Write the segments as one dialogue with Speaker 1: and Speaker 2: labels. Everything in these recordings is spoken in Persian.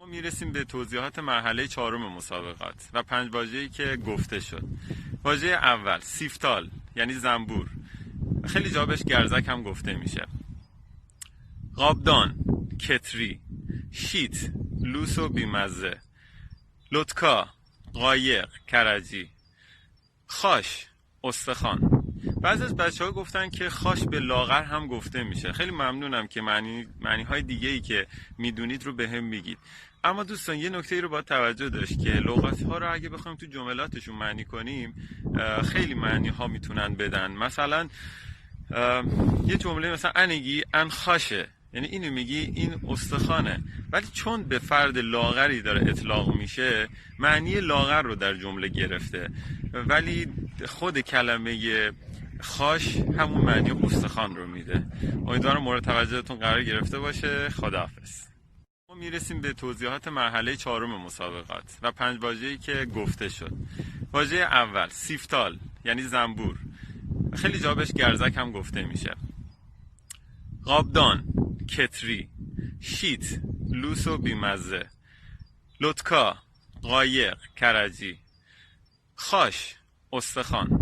Speaker 1: میرسیم به توضیحات مرحله چهارم مسابقات و 5 واژه‌ای که گفته شد. واژه اول سیفتال یعنی زنبور، خیلی جا بهش گرزک هم گفته میشه. قابدان کتری، شیت لوس و بیمزه، لطکا قایق کرجی، خاش استخوان. بعضی از بچه‌ها گفتن که خاش به لاغر هم گفته میشه. خیلی ممنونم که معنی‌های دیگه‌ای که میدونید رو بهم میگید. اما دوستان یه نکته رو باید توجه داشت که لغات‌ها رو اگه بخوایم تو جملاتشون معنی کنیم خیلی معنی‌ها میتونن بدن. مثلا یه جمله مثلا انگی ان خاشه، یعنی اینو میگی این استخوانه، ولی چون به فرد لاغری داره اطلاق میشه معنی لاغر رو در جمله گرفته، ولی خود کلمه خاش همون معنی استخوان رو میده. امیدوارم مورد توجهتون قرار گرفته باشه. خداحافظ. ما میرسیم به توضیحات مرحله چهارم مسابقات و 5 واژه‌ای که گفته شد. واژه اول سیفتال یعنی زنبور، خیلی جا بهش گرزک هم گفته میشه. قابدان کتری، شیت لوس و بیمزه، لطکا قایق کرجی، خاش استخوان.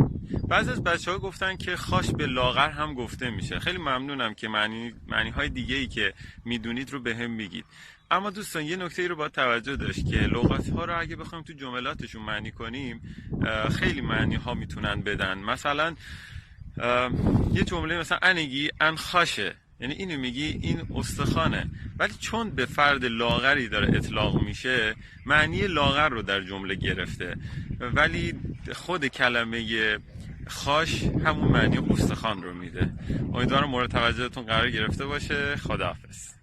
Speaker 1: بعضی از بچه‌ها گفتن که خاش به لاغر هم گفته میشه. خیلی ممنونم که معنی‌های دیگه‌ای که میدونید رو بهم میگید. اما دوستان یه نکته رو باید توجه داشت که لغات‌ها رو اگه بخوایم تو جملاتشون معنی کنیم خیلی معنی‌ها میتونن بدن. مثلا یه جمله مثلا انگی ان خاشه، یعنی اینو میگی این استخوانه، ولی چون به فرد لاغری داره اطلاق میشه معنی لاغر رو در جمله گرفته، ولی خود کلمه خاش همون معنی استخوان رو میده. امیدوارم مورد توجهتون قرار گرفته باشه. خداحافظ.